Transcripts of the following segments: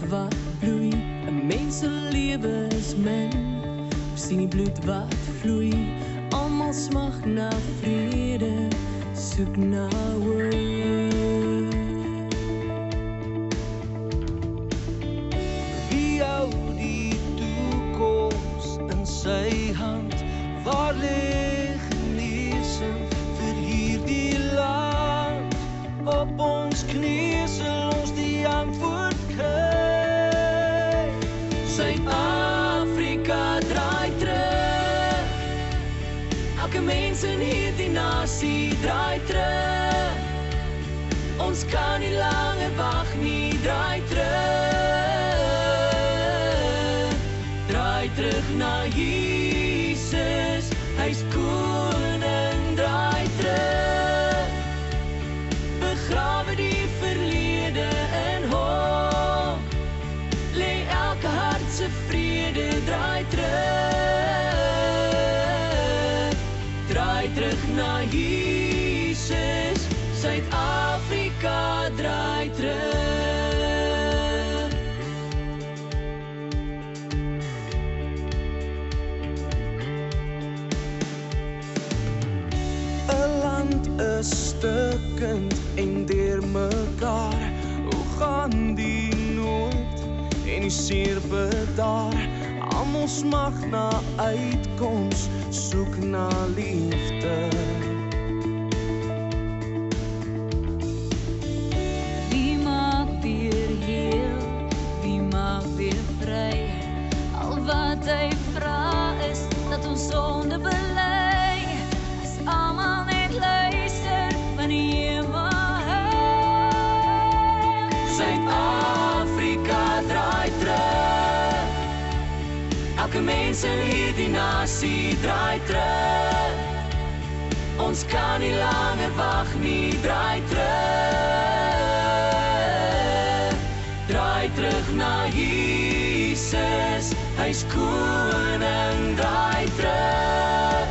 bloed wat vloei, 'n mens se lewe is min. Ons sien die bloed wat vloei, almal smag na vrede, soek na hoop. Wie hou die toekoms in sy hand? Waar lê genesing vir hierdie land? Op ons knieë sal ons die antwoord kry. Suid-Afrika draai terug. Elke mens in hierdie nasie draai terug. Ons kan nie langer wag nie, draai terug. Draai terug na Jesus, hy's koning, draai terug. Begrawe die verlede in hom. Lê elke hart se vrede, draai terug. Draai terug na Jesus, Suid-Afrika draai terug. 'n land is stukkend en deur mekaar. Hoe gaan die nood en die seer bedaar? Almal smag na uitkoms, soek na liefde. Wie maak weer heel, wie maak weer vry? Al wat hy vra is dat ons sonde bely. As almal net luister van die hemel heen. Suid-Afrika draai terug. Elke mens in hierdie nasie draai terug. Ons kan nie langer wag nie, draai terug. Draai terug na Jesus, hy's koning, draai terug.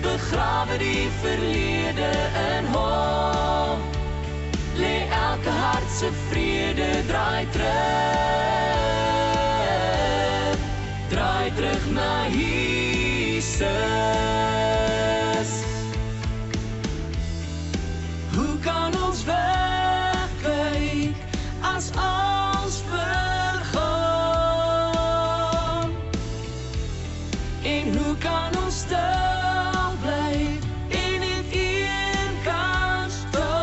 Begrawe die verlede in hom. Lê elke hart se vrede, draai terug. Draai terug na Jesus. Hoe kan ons wegkyk as ons vergaan? En hoe kan ons stil bly en net een kan staan?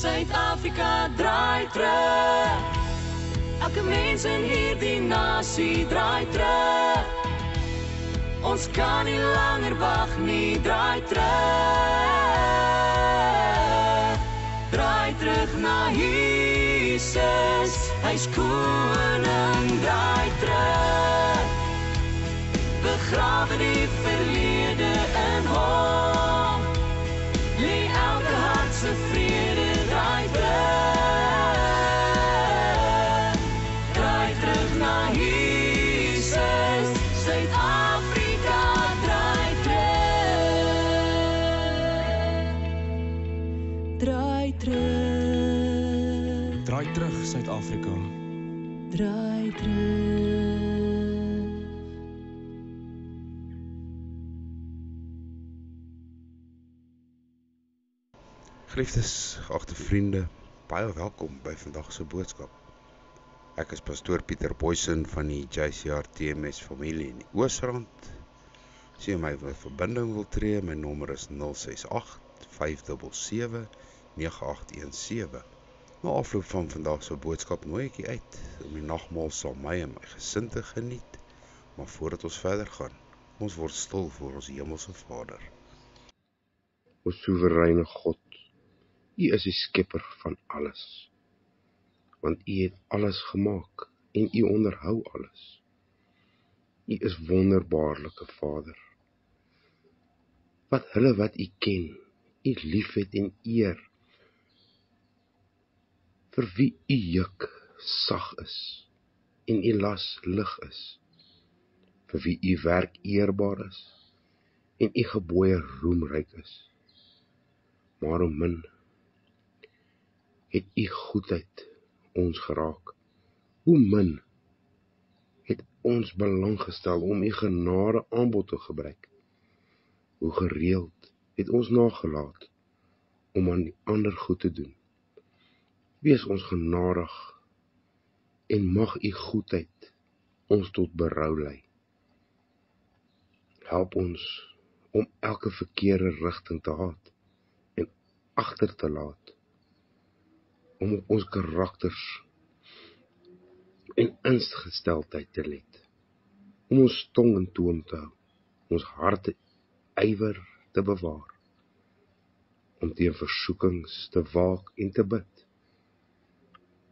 Suid-Afrika draai terug. Elke mens in hierdie nasie draai terug. Ons kan nie langer wag nie, draai terug. Draai terug na Jesus, hy's koning, draai terug. Begrawe die verlede in hom. Lê elke hart se vrede, draai terug. Draai terug na Jesus, Suid-Afrika draai terug. Draai terug. Draai terug, Suid-Afrika. Draai terug. Geliefdes, geagte vriende, baie welkom by vandag se boodskap. Ek is pastoor Pieter Boysen van die JCR TMS familie in die Oosrand. As jy my verbinding wil tree, my nommer is 068-577-9817. Na afloop van vandag se boodskap nooi ek jy uit om die nagmaal saam my en my gesin te geniet. Maar voordat ons verder gaan, ons word stil voor ons hemelse Vader. O soewereine God, U is die skepper van alles, want U het alles gemaak en U onderhou alles. U is wonderbaarlike Vader. Wat hulle wat U ken, U liefhet en eer, vir wie U juk sag is en U las lig is, vir wie U werk eerbaar is en U gebooie roemryk is. maar hoe min het u goedheid ons geraak. Hoe min het ons belang gestel om u genade aanbod te gebruik. Hoe gereeld het ons nagelaat om aan die ander goed te doen. Wees ons genadig en mag u goedheid ons tot berou lei. Help ons om elke verkeerde rigting te haat en agter te laat, om op ons karakters en ingesteldheid te let, om ons tong in toom te hou, ons harte ywer te bewaar, om teen versoekings te waak en te bid,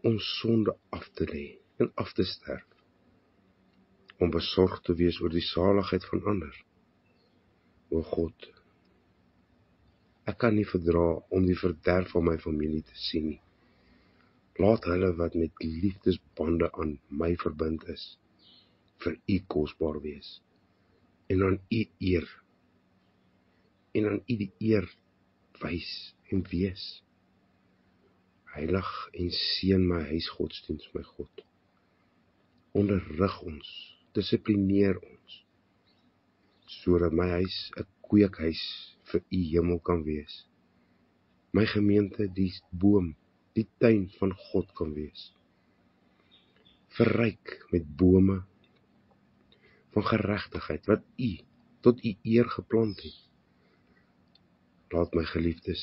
om sonde af te lê en af te sterf, om besorg te wees oor die saligheid van ander. O God, ek kan nie verdra om die verderf van my familie te sien nie. Laat hulle wat met liefdesbande aan my verbind is, vir u kosbaar wees, en aan u eer, en aan u die eer wys en wees. Heilig en seën my huisgodsdienst, my God. Onderrig ons, dissiplineer ons, sodat my huis 'n kweekhuis vir u hemel kan wees. My gemeente die boom, die tuin van God kan wees. Verryk met bome van geregtigheid wat u tot u eer geplant het. Laat my geliefdes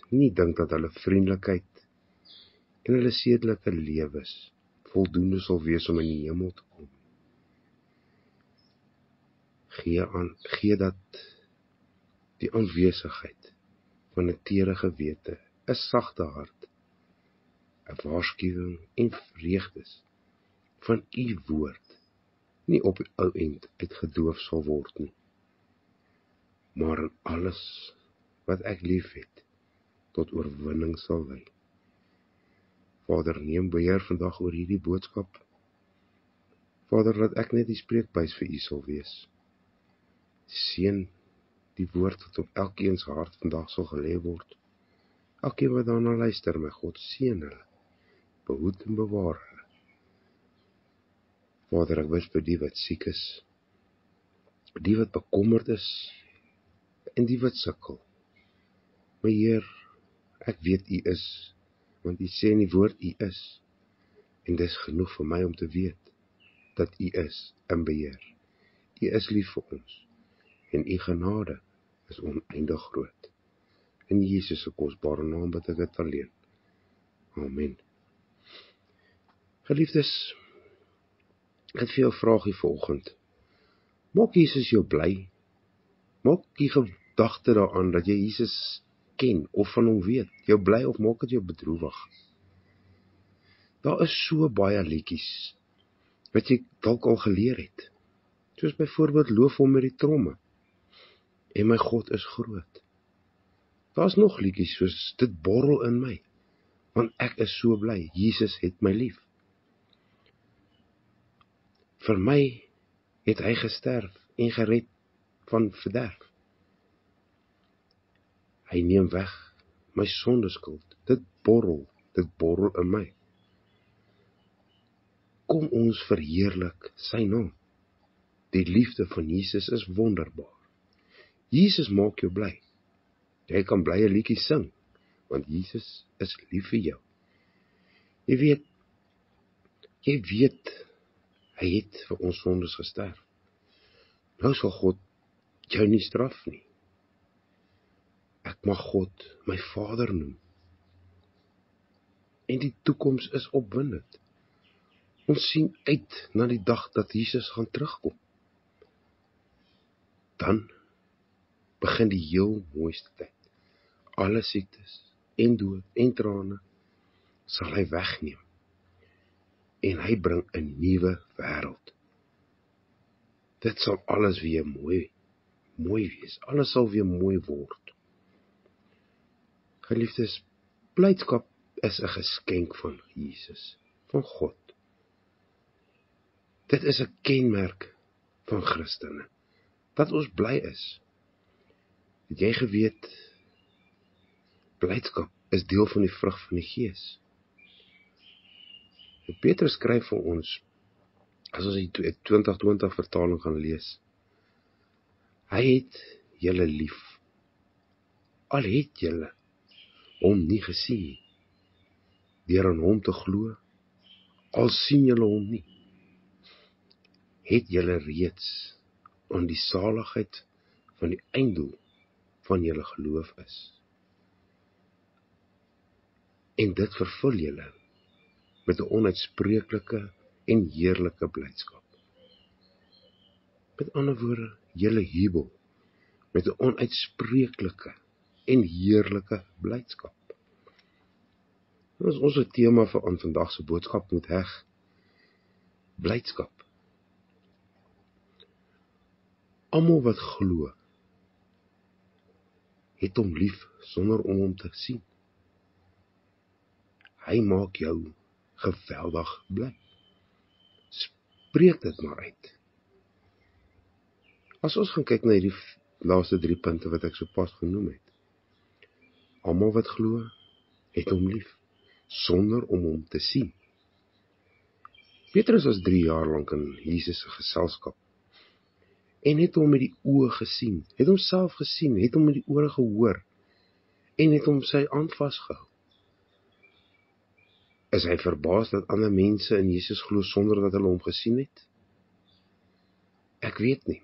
nie dink dat hulle vriendelikheid en hulle sedelike lewens voldoende sal wees om in die hemel te kom. Gee dat die aanwesigheid van 'n tere gewete, 'n sagte hart, 'n waarskuwing en vreugdes van u woord nie op die ou end uitgedoof sal word nie, maar in alles wat ek lief het, tot oorwinning sal lei. Vader, neem beheer vandag oor hierdie boodskap. Vader, dat ek net die spreekbuis vir u sal wees. Seën die woord wat op elkeen se hart vandag sal gelê word. Elkeen wat daarna luister, my God, seën hulle, behoed en bewaar hulle. Vader, ek bid vir die wat siek is, die wat bekommerd is, en die wat sukkel. My Heer, ek weet u is, want u sê in die woord u is, en dis genoeg vir my om te weet, dat u is in beheer. U is lief vir ons, en u genade is oneindig groot. In Jesus se kosbare naam bid ek dit alleen. Amen. Geliefdes, ek het vir jou 'n vraagie vanoggend. Maak Jesus jou bly? Maak die gedagte daaraan dat jy Jesus ken of van hom weet, jou bly of maak dit jou bedroewig? Daar is so baie liedjies wat jy dalk al geleer het, soos byvoorbeeld loof hom met die tromme, en my God is groot. Daar's nog liedjies soos dit borrel in my, want ek is so bly, Jesus het my lief. Vir my het hy gesterf en gered van verderf. Hy neem weg my sondeskuld, dit borrel in my. Kom ons verheerlik sy naam. Die liefde van Jesus is wonderbaar. Jesus maak jou bly. Jy kan bly 'n liedjie sing, want Jesus is lief vir jou. Jy weet, hy het vir ons sondes gesterf. Nou sal God jou nie straf nie. Ek mag God my Vader noem. En die toekoms is opwindend. Ons sien uit na die dag dat Jesus gaan terugkom. Dan begin die heel mooiste tyd. Alle siektes en dood en trane sal hy wegneem. En hy bring 'n nuwe wêreld. Dit sal alles weer mooi wees. Alles sal weer mooi word. Geliefdes, blydskap is 'n geskenk van Jesus, van God. Dit is 'n kenmerk van Christene, dat ons bly is. Het jy geweet Blydskap is deel van die vrug van die Gees. Petrus skryf vir ons, as ons die 2020 vertaling gaan lees, hy het julle lief, al het julle hom nie gesien nie, deur aan hom te glo, al sien julle hom nie, het julle reeds aan die saligheid van die einddoel van julle geloof is. En dit vervul julle met 'n onuitspreeklike en heerlike blydskap. Met ander woorde, julle jubel met 'n onuitspreeklike en heerlike blydskap. Dit is ons tema vir aan vandag se boodskap moet heg. Blydskap. Almal wat glo, het hom lief sonder om hom te sien. Hy maak jou geweldig bly. Spreek dit maar uit. As ons gaan kyk na hierdie laaste 3 punte wat ek sopas genoem het. Almal wat glo, het hom lief, sonder om hom te sien. Petrus was 3 jaar lank in Jesus se geselskap, en het hom met die oë gesien, het hom self gesien, het hom met die ore gehoor, en het hom sy hand vasgehou. Is hy verbaas dat ander mense in Jesus glo sonder dat hulle hom gesien het? Ek weet nie,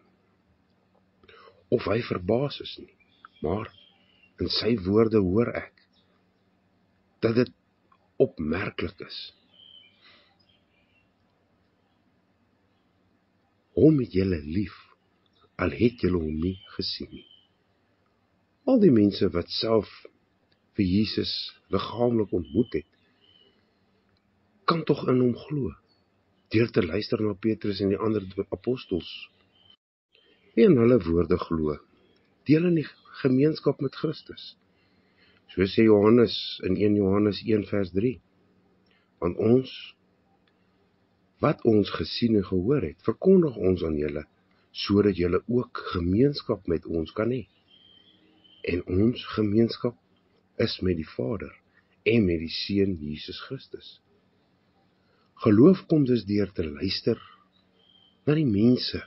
of hy verbaas is nie, maar in sy woorde hoor ek, dat dit opmerklik is. Hom het julle lief, al het julle hom nie gesien nie. Al die mense wat self vir Jesus liggaamlik ontmoet het, kan tog in hom glo, deur te luister na Petrus en die ander apostels. Wie in hulle woorde glo, deel in die gemeenskap met Christus. So sê Johannes in 1 Johannes 1 vers 3. Want ons, wat ons gesien en gehoor het, verkondig ons aan julle, sodat julle ook gemeenskap met ons kan hê. En ons gemeenskap is met die Vader en met die Seun Jesus Christus. Geloof kom dus deur te luister na die mense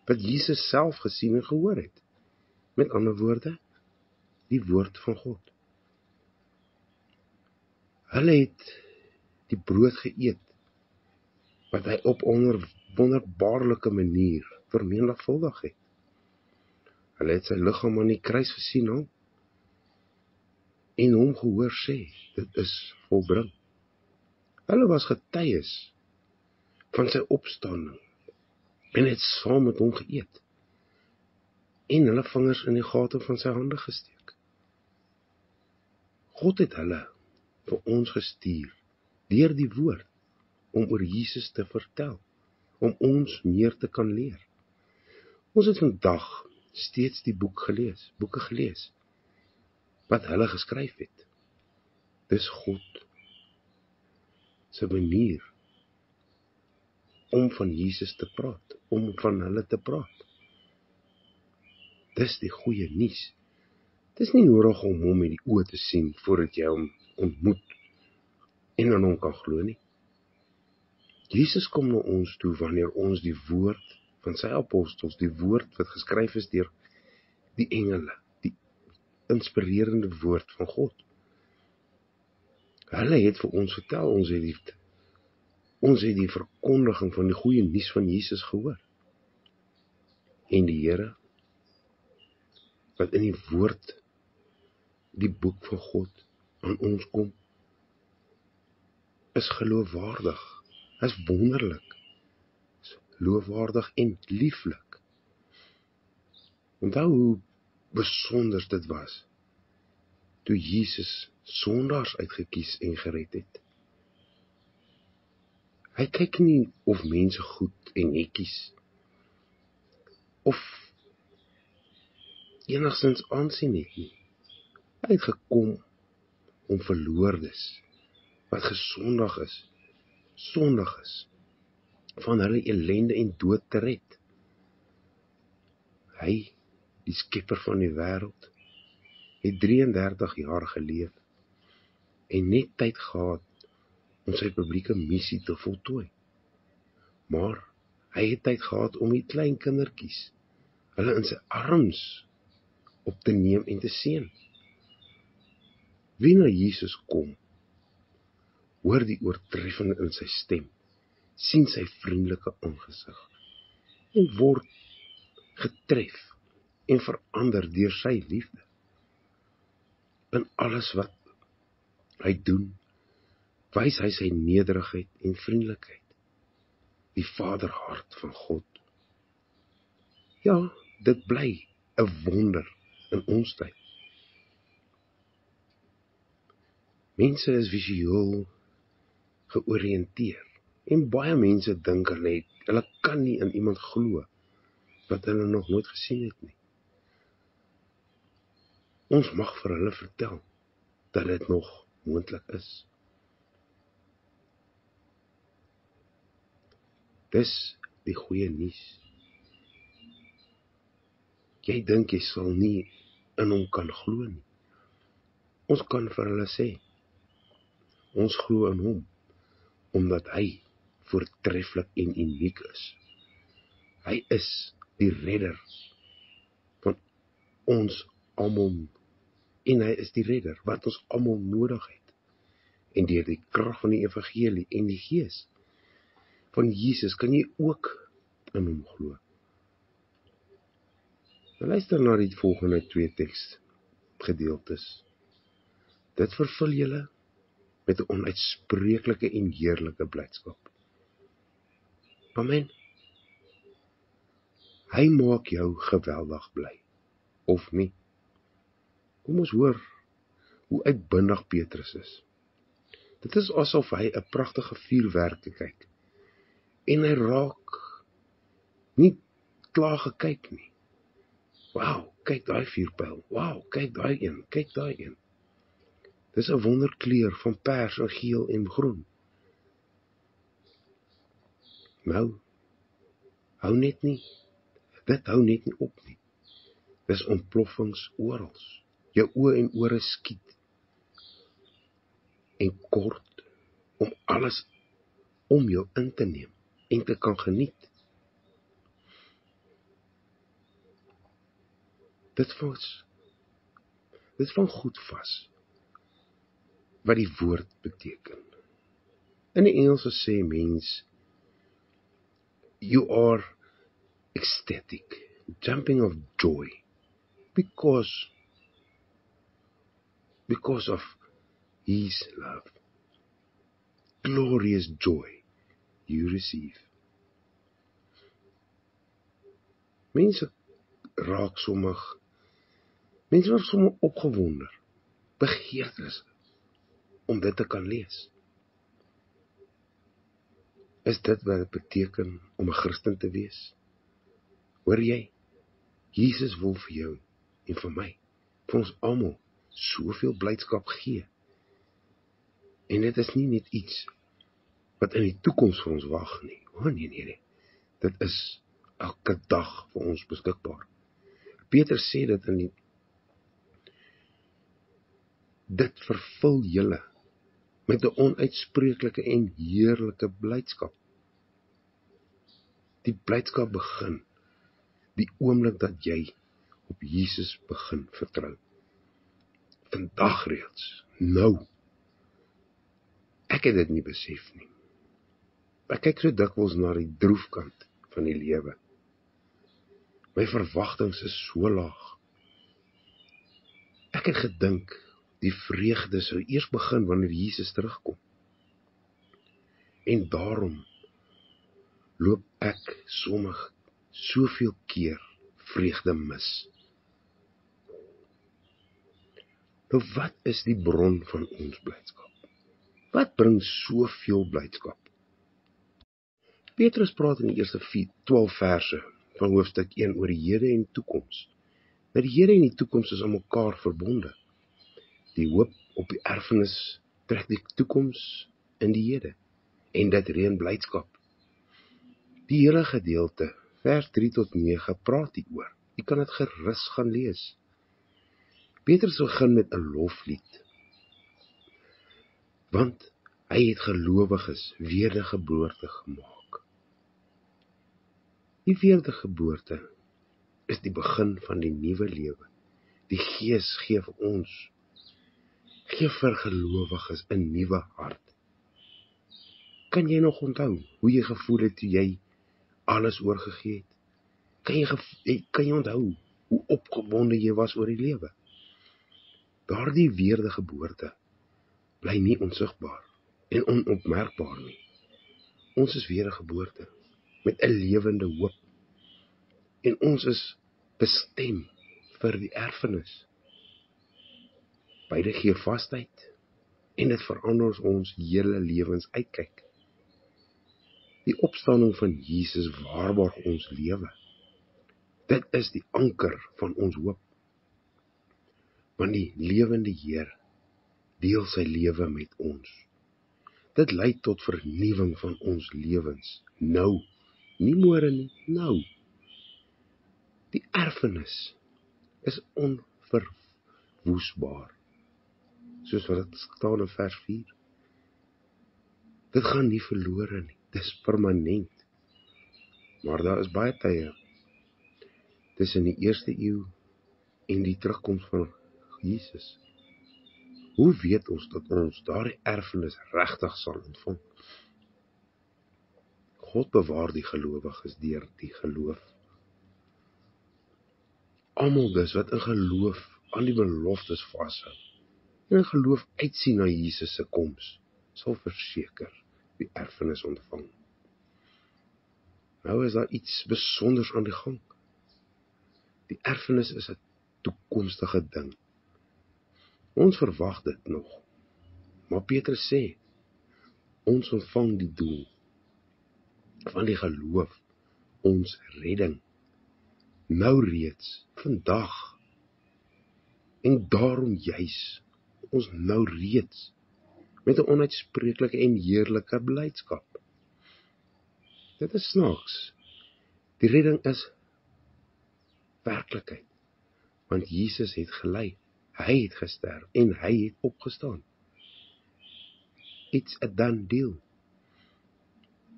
wat Jesus self gesien en gehoor het. Met ander woorde, die woord van God. Hulle het die brood geëet, wat hy op wonderbaarlike manier vermenigvuldig het. Hulle het sy liggaam aan die kruis gesien hang, en hom gehoor sê, dit is volbring. Hulle was getuies van sy opstanding, en het saam met hom geëet, en hulle vingers in die gate van sy hande gesteek. God het hulle vir ons gestuur, deur die woord, om oor Jesus te vertel, om ons meer te kan leer. Ons het vandag steeds die boeke gelees, wat hulle geskryf het. Dis God se manier om van Jesus te praat, om van hulle te praat. Dis die goeie nuus. Dis nie nodig om hom met die oë te sien, voordat jy hom ontmoet, en aan hom kan glo nie. Jesus kom na ons toe, wanneer ons die woord van sy apostels, die woord wat geskryf is deur die engele, die inspirerende woord van God. Hulle het vir ons vertel, ons het die verkondiging van die goeie nuus van Jesus gehoor. En die Here, wat in die woord, die boek van God, aan ons kom, is geloofwaardig, is wonderlik, is loofwaardig en lieflik. Onthou hoe besonder dit was, toe Jesus sondaars uitgekies en gered het. Hy kyk nie of mense goed en netjies, of enigstens aansien het nie. Hy het gekom om verloordes, wat gesondig is, sondig is, van hulle ellende en dood te red. Hy, die skepper van die wêreld, het 33 jaar geleef en net tyd gehad om sy publieke missie te voltooi. Maar hy het tyd gehad om die klein kindertjies, hulle in sy arms op te neem en te seën. Wie na Jesus kom, hoor die oortreffende in sy stem, sien sy vriendelike aangesig en word getref en verander deur sy liefde. In alles wat hy doen, wys hy sy nederigheid en vriendelikheid, die vaderhart van God. Ja, dit bly 'n wonder in ons tyd. Mense is visueel georiënteer en baie mense dink hulle kan nie in iemand glo wat hulle nog nooit gesien het nie. Ons mag vir hulle vertel dat dit nog moontlik is. Dis die goeie nuus. Jy dink jy sal nie in hom kan glo nie. Ons kan vir hulle sê, ons glo in hom, omdat hy voortreffelik en uniek is. Hy is die redder van ons almal, en hy is die redder wat ons almal nodig het. En deur die krag van die evangelie en die gees van Jesus kan jy ook in hom glo. Luister na die volgende 2 teksgedeeltes. Dit vervul julle met 'n onuitspreeklike en heerlike blydskap. Amen. Hy maak jou geweldig bly, of nie? Kom ons hoor hoe uitbundig Petrus is. Dit is asof hy 'n pragtige vuurwerk kyk, en hy raak nie klaar gekyk nie. Wauw, kyk daai vuurpyl. Wauw, kyk daai een, kyk daai een. Dis 'n wonderkleur van pers en geel en groen. Nou, dit hou net nie op nie. Dis ontploffings oral. Jou oë en ore skiet. En kort om alles om jou in te neem en te kan geniet. Dit van goed vas wat die woord beteken. In die Engelse sê mens, you are ecstatic, jumping of joy, because of his love. Glorious joy you receive. Mense word sommer opgewonder, begeertes om dit te kan lees. Is dit wat dit beteken om 'n Christen te wees? Hoor jy? Jesus wil vir jou en vir my, vir ons almal, soveel blydskap gee. En dit is nie net iets wat in die toekoms vir ons wag nie. Nee. Dit is elke dag vir ons beskikbaar. Petrus sê dit vervul julle met 'n onuitspreeklike en heerlike blydskap. Die blydskap begin die oomblik dat jy op Jesus begin vertrou. Vandag reeds, nou. Ek het dit nie besef nie. Ek kyk so dikwels na die droefkant van die lewe. My verwagtinge is so laag. Ek het gedink die vreugde sou eers begin wanneer Jesus terugkom. En daarom loop ek sommer soveel keer vreugde mis. Nou wat is die bron van ons blydskap? Wat bring soveel blydskap? Petrus praat in die eerste 12 verse van hoofstuk 1 oor die Here en toekoms. Nou die Here en die toekoms is aan mekaar verbonde. Die hoop op die erfenis trek die toekoms in die Here, en dit reën blydskap. Die hele gedeelte, vers 3 tot 9, praat hieroor. Jy kan dit gerus gaan lees. Petrus begin met 'n loflied, want hy het gelowiges wedergeboorte gemaak. Die wedergeboorte is die begin van die nuwe lewe. Die Gees gee vir ons, gee vir gelowiges 'n nuwe hart. Kan jy nog onthou hoe jy gevoel het toe jy alles oorgegee het? Kan jy onthou hoe opgewonde jy was oor die lewe? Daardie wedergeboorte bly nie onsigbaar en onopmerkbaar nie. Ons is wedergeboorte met 'n lewende hoop en ons is bestem vir die erfenis. Beide gee vasheid en dit verander ons hele lewens uitkyk. Die opstanding van Jesus waarborg ons lewe. Dit is die anker van ons hoop. Want die lewende Heer deel sy lewe met ons. Dit lei tot vernuwing van ons lewens. Nou, nie môre nie, nou. Die erfenis is onverwoesbaar. Soos wat dit staan in vers 4. Dit gaan nie verlore nie. Dis permanent. Maar daar is baie tye tussen die eerste eeu en die terugkoms van Jesus. Hoe weet ons dat ons daardie erfenis regtig sal ontvang? God bewaar die gelowiges deur die geloof. Almal dus wat in geloof aan die beloftes vashou en in geloof uitsien na Jesus se koms, sal verseker die erfenis ontvang. Nou is daar iets besonders aan die gang. Die erfenis is 'n toekomstige ding. Ons verwag dit nog. Maar Petrus sê, ons ontvang die doel van die geloof, ons redding, nou reeds, vandag. En daarom juis, ons nou reeds, met 'n onuitspreeklike en heerlike blydskap. Dit is snaaks. Die redding is werklikheid, want Jesus het gelei, hy het gesterf en hy het opgestaan. It's a done deal.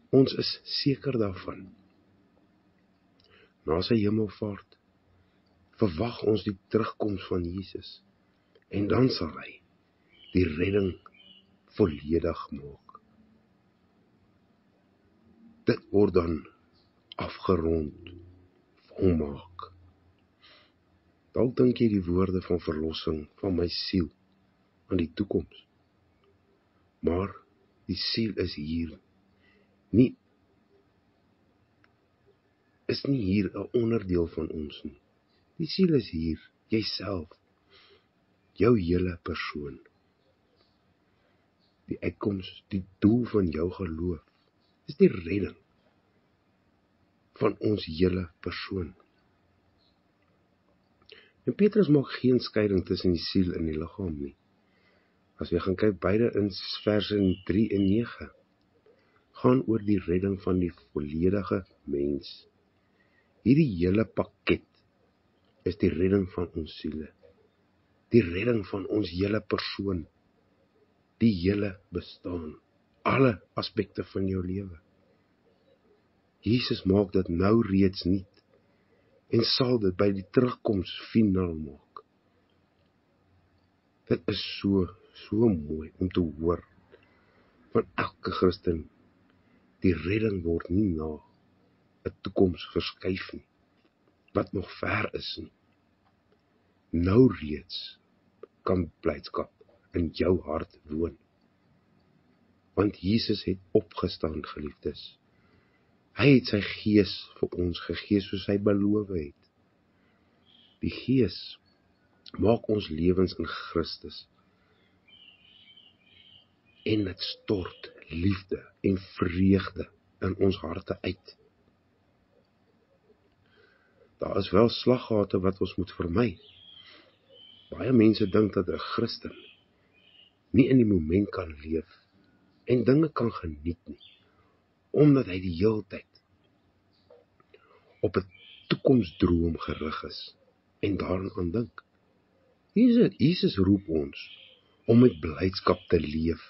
Ons is seker daarvan. Na sy hemelvaart verwag ons die terugkoms van Jesus en dan sal hy die redding volledig maak. Dit word dan afgerond, volmaak. Dalk dink jy die woorde van verlossing van my siel aan die toekoms. Maar die siel is hier. Is nie hier 'n onderdeel van ons nie. Die siel is hier, jouself, jou hele persoon. Die uitkoms, die doel van jou geloof, is die redding van ons hele persoon. En Petrus maak geen skeiding tussen die siel en die liggaam nie. As jy gaan kyk, beide in verse 3 en 9, gaan oor die redding van die volledige mens. Hierdie hele pakket is die redding van ons siele, die redding van ons hele persoon, die hele bestaan, alle aspekte van jou lewe. Jesus maak dit nou reeds nuut en sal dit by die terugkoms finaal maak. Dit is so mooi om te hoor van elke Christen. Die redding word nie na 'n toekoms verskuif nie, wat nog ver is nie. Nou reeds kan blydskap in jou hart woon. Want Jesus het opgestaan, geliefdes. Hy het sy Gees vir ons gegee soos hy beloof het. Die Gees maak ons lewens in Christus en dit stort liefde en vreugde in ons harte uit. Daar is wel slaggate wat ons moet vermy. Baie mense dink dat 'n Christen nie in die moment kan leef en dinge kan geniet nie, omdat hy die hele tyd op 'n toekomsdroom gerig is en daaraan dink. Jesus roep ons om met blydskap te leef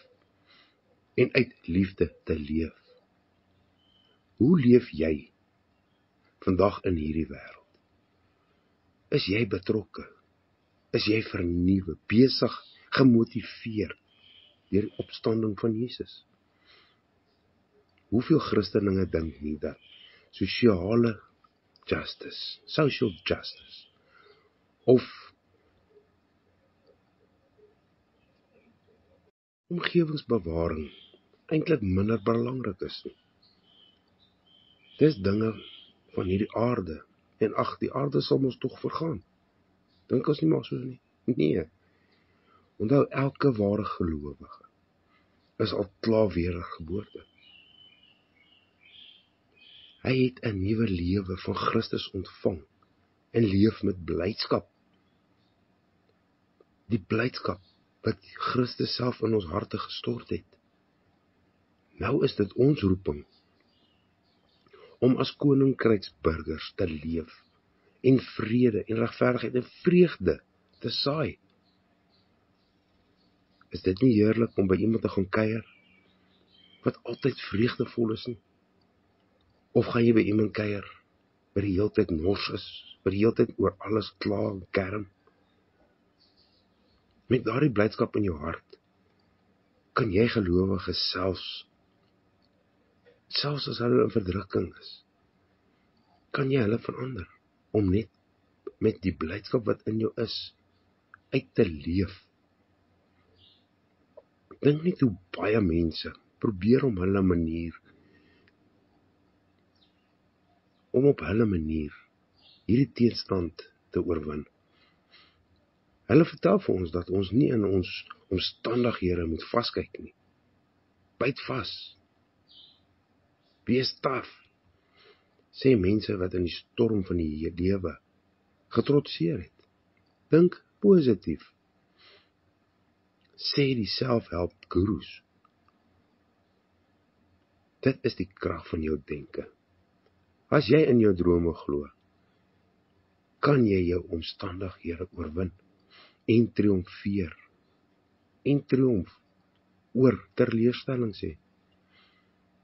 en uit liefde te leef. Hoe leef jy vandag in hierdie wêreld? Is jy betrokke? Is jy vernuwe, besig, gemotiveer deur die opstanding van Jesus? Hoeveel Christeninge dink nie dat social justice, of omgewingsbewaring eintlik minder belangrik is nie. Dis dinge van hierdie aarde, en die aarde sal ons tog vergaan. Dink ons nie maar so nie? Nee. Onthou, elke ware gelowige is al klaar wedergeboorte. Hy het 'n nuwe lewe van Christus ontvang en leef met blydskap. Die blydskap wat Christus self in ons harte gestort het. Nou is dit ons roeping om as koninkryksburgers te leef en vrede en regverdigheid en vreugde te saai. Is dit nie heerlik om by iemand te gaan kuier wat altyd vreugdevol is nie? Of gaan jy by iemand kuier wat die hele tyd nors is, wat die hele tyd oor alles kla en kerm? Met daardie blydskap in jou hart kan jy gelowiges selfs as hulle in verdrukking is, kan jy hulle verander om net met die blydskap wat in jou is uit te leef. Dink net hoe baie mense probeer om op hulle manier hierdie teenstand te oorwin. Hulle vertel vir ons dat ons nie in ons omstandighede moet vaskyk nie. Byt vas. Wees taaf, sê mense wat in die storm van die lewe getrotseer het. Dink positief, sê die selfhelp gurus. Dit is die krag van jou denke. As jy in jou drome glo, kan jy jou omstandighede oorwin en triomfeer. En triomf oor teleurstelling sê.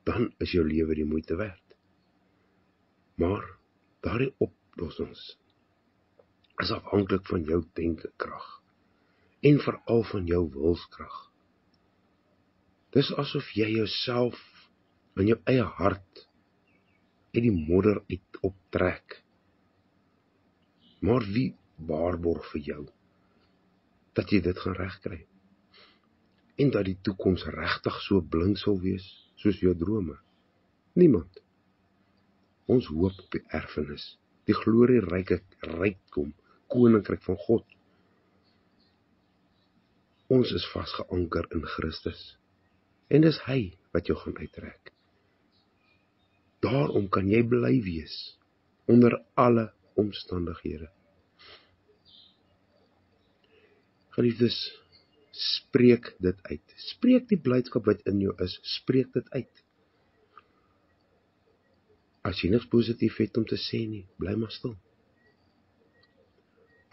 Dan is jou lewe die moeite werd. Maar daardie oplossings is afhanklik van jou denkekrag en veral van jou wilskrag. Dis asof jy jouself in jou eie hart uit die modder uit optrek. Maar wie waarborg vir jou dat jy dit gaan regkry? En dat die toekoms regtig so blink sal wees soos jou drome? Niemand. Ons hoop op die erfenis, die glorieryke rykdom, koninkryk van God. Ons is vasgeanker in Christus, en dis hy wat jou gaan uittrek. Daarom kan jy bly wees onder alle omstandighede. Geliefdes, spreek dit uit. Spreek die blydskap wat in jou is, spreek dit uit. As jy niks positief het om te sê nie, bly maar stil.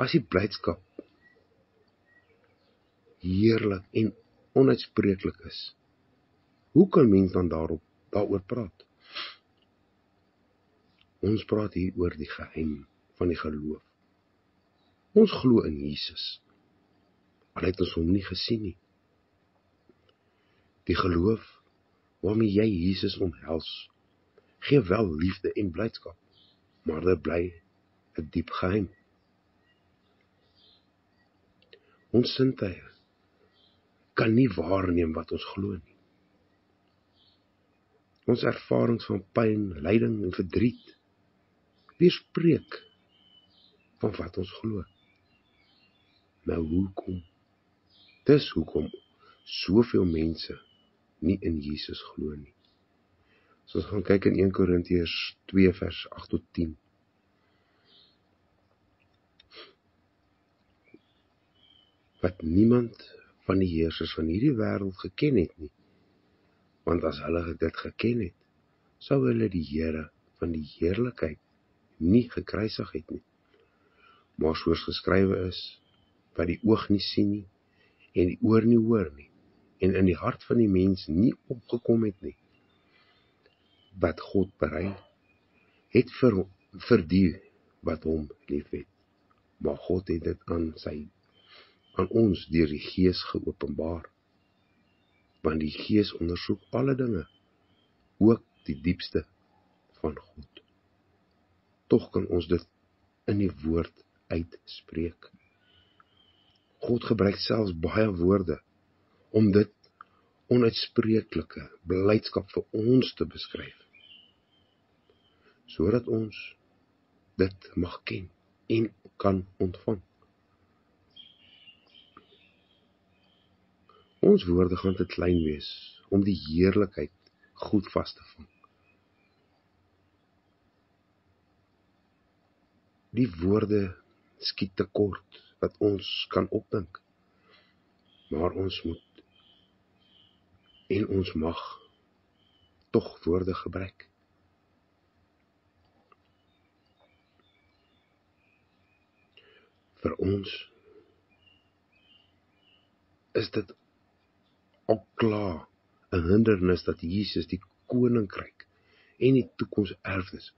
As die blydskap heerlik en onuitspreeklik is, hoe kan mens dan daaroor praat? Ons praat hier oor die geheim van die geloof. Ons glo in Jesus, al het ons hom nie gesien nie. Die geloof waarmee jy Jesus omhels, gee wel liefde en blydskap, maar dit bly 'n diep geheim. Ons sintuie kan nie waarneem wat ons glo nie. Ons ervarings van pyn, lyding en verdriet weerspreek van wat ons glo. Nou hoekom? Dis hoekom soveel mense nie in Jesus glo nie. As ons gaan kyk in 1 Korintiërs 2 vers 8 tot 10. Wat niemand van die heersers van hierdie wêreld geken het nie. Want as hulle dit geken het, sou hulle die Here van die heerlikheid nie gekruisig het nie. Maar soos geskrywe is, wat die oog nie sien nie, en die oor nie hoor nie, en in die hart van die mens nie opgekom het nie, wat God berei het vir die wat hom liefhet. Maar God het dit aan ons deur die Gees geopenbaar, want die Gees ondersoek alle dinge, ook die diepste van God. Tog kan ons dit in die woord uitspreek. God gebruik selfs baie woorde om dit onuitspreeklike blydskap vir ons te beskryf, sodat ons dit mag ken en kan ontvang. Ons woorde gaan te klein wees om die heerlikheid goed vas te vang. Die woorde skiet te kort wat ons kan opdink, maar ons moet en ons mag tog woorde gebruik. Vir ons is dit al klaar 'n hindernis dat Jesus die koninkryk en die toekomserfenis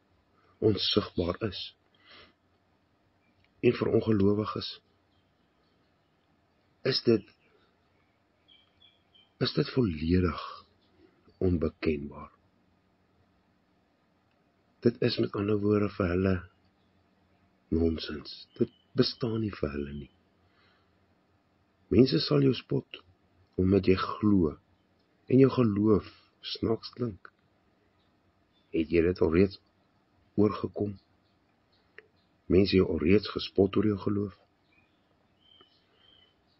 onsigbaar is. En vir ongelowiges is dit volledig onbekenbaar. Dit is met ander woorde vir hulle nonsens. Dit bestaan nie vir hulle nie. Mense sal jou spot omdat jy glo en jou geloof snaaks klink. Het jy dit alreeds oorgekom? Mense jou alreeds gespot oor jou geloof?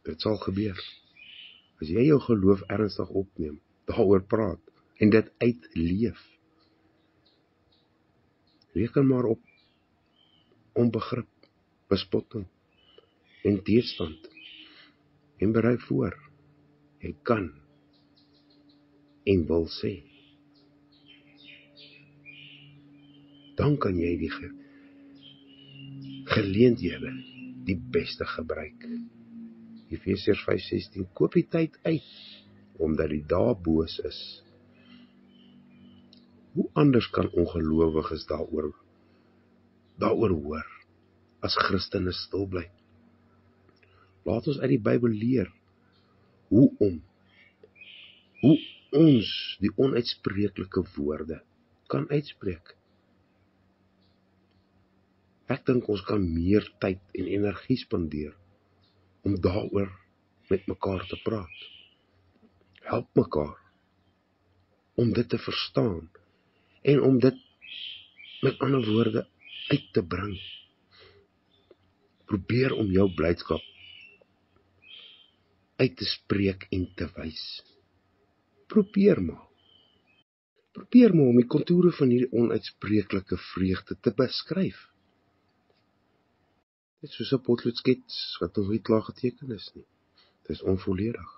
Dit sal gebeur. As jy jou geloof ernstig opneem, daaroor praat en dit uitleef, reken maar op onbegrip, bespotting en teerstand en berei voor. Jy kan en wil sê. Dan kan jy die geleenthede die beste gebruik. Efesiërs 5:16, koop die tyd uit, omdat die dae boos is. Hoe anders kan ongelowiges daaroor hoor, as Christene stil bly? Laat ons uit die Bybel leer, hoe ons die onuitspreeklike woorde kan uitspreek. Ek dink ons kan meer tyd en energie spandeer om daaroor met mekaar te praat. Help mekaar om dit te verstaan en om dit met ander woorde uit te bring. Probeer om jou blydskap uit te spreek en te wys. Probeer maar om die kontoure van hierdie onuitspreeklike vreugde te beskryf. Dit is soos 'n potloodskets wat nog nie klaar geteken is nie. Dit is onvolledig.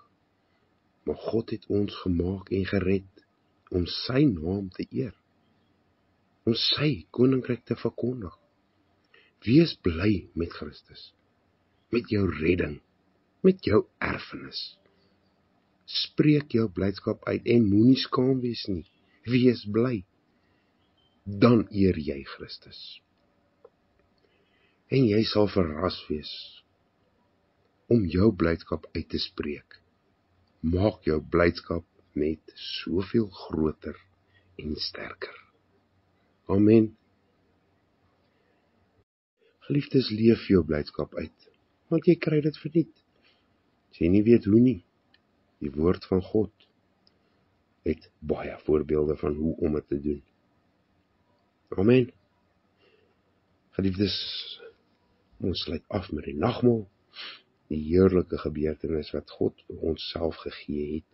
Maar God het ons gemaak en gered om sy naam te eer, om sy koninkryk te verkondig. Wees bly met Christus, met jou redding, met jou erfenis. Spreek jou blydskap uit en moenie skaam wees nie. Wees bly. Dan eer jy Christus. En jy sal verras wees om jou blydskap uit te spreek. Maak jou blydskap net soveel groter en sterker. Amen. Geliefdes, leef jou blydskap uit, want jy kry dit verniet. As jy nie weet hoe nie, die woord van God het baie voorbeelde van hoe om dit te doen. Amen. Geliefdes, ons sluit af met die nagmaal, die heerlike gebeurtenis wat God ons self gegee het,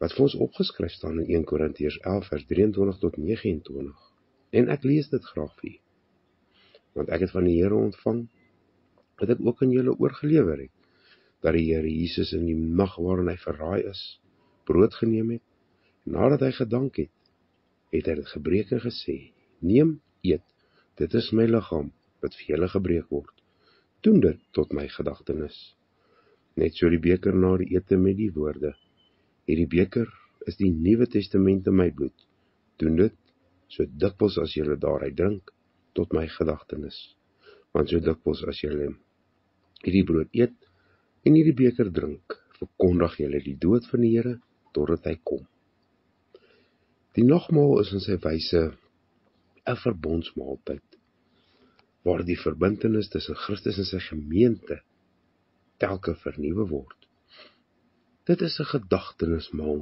wat vir ons opgeskryf staan in 1 Korintiërs 11 vers 23 tot 29. En ek lees dit graag vir u, want ek het van die Here ontvang, wat ek ook aan julle oorgelewer het, dat die Here Jesus in die nag waarin hy verraai is, brood geneem het, en nadat hy gedank het, het hy dit gebreek en gesê, neem, eet, dit is my liggaam, wat vir julle gebreek word, doen dit tot my gedagtenis. Net so die beker na die ete met die woorde, hierdie beker is die Nuwe Testament in my bloed. Doen dit so dikwels as julle daaruit drink, tot my gedagtenis. Want so dikwels as julle hierdie brood eet en hierdie beker drink, verkondig julle die dood van die Here totdat hy kom. Die nagmaal is in sy wyse 'n verbondsmaaltyd, waar die verbintenis tussen Christus en sy gemeente telke vernuwe word. Dit is 'n gedagtenismaal.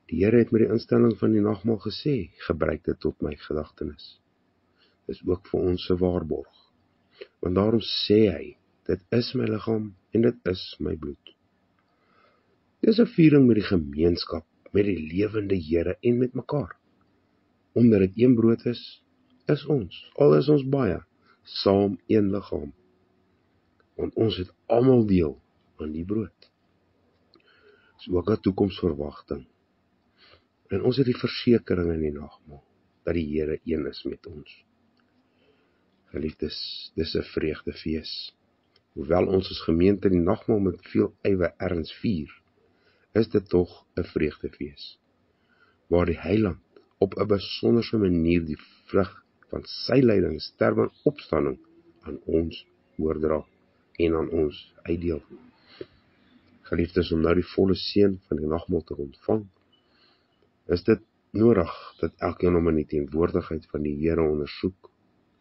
Die Here het met die instelling van die nagmaal gesê, gebruik dit tot my gedagtenis. Dit is ook vir ons 'n waarborg, want daarom sê hy, dit is my liggaam en dit is my bloed. Dit is 'n viering met die gemeenskap, met die lewende Here en met mekaar. Omdat dit een brood is ons, al is ons baie, saam een liggaam. Want ons het almal deel aan die brood. Dit is ook 'n toekomsverwagting. En ons het die versekering in die nagmaal, dat die Here een is met ons. Geliefdes, dis 'n vreugdefees. Hoewel ons as gemeente die nagmaal met veel ywer erns vier, is dit tog 'n vreugdefees, waar die Heiland op 'n besonderse manier die vrug van sy lyding, sterwe en opstanding aan ons oordra en aan ons uitdeel. Geliefdes, om nou die volle seën van die nagmaal te ontvang, is dit nodig dat elkeen hom in die teenwoordigheid van die Here ondersoek,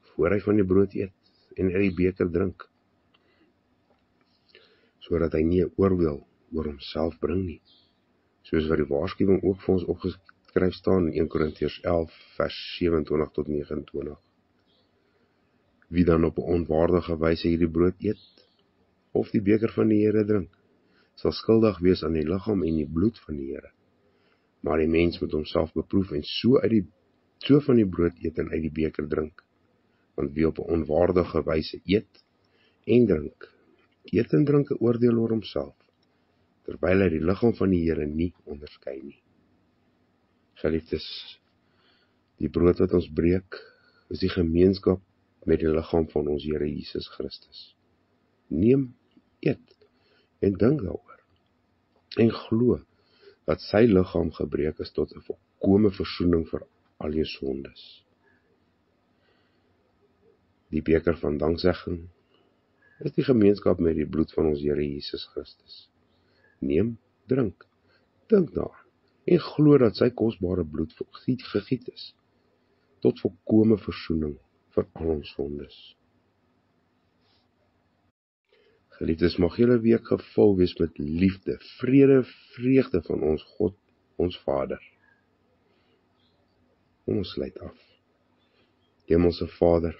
voor hy van die brood eet en uit die beker drink, sodat hy nie 'n oordeel oor homself bring nie, soos wat die waarskuwing ook vir ons opgeskryf staan in 1 Korintiërs 11 vers 27 tot 29. Wie dan op 'n onwaardige wyse hierdie brood eet, of die beker van die Here drink, sal skuldig wees aan die liggaam en die bloed van die Here. Maar die mens moet homself beproef en so van die brood eet en uit die beker drink. Want wie op 'n onwaardige wyse eet en drink, eet en drink 'n oordeel oor homself, terwyl hy die liggaam van die Here nie onderskei nie. Geliefdes, die brood wat ons breek, is die gemeenskap met die liggaam van ons Here Jesus Christus. Neem, eet en dink daaroor, en glo dat sy liggaam gebreek is tot 'n volkomme versoening vir al jou sondes. Die beker van danksegging is die gemeenskap met die bloed van ons Here Jesus Christus. Neem, drink, dink daaraan, en glo dat sy kosbare bloed gegiet is, tot volkomme versoening vir al ons sondes. Geliefdes, mag julle week gevul wees met liefde, vrede, vreugde van ons God, ons Vader. Ons sluit af. Hemelse Vader,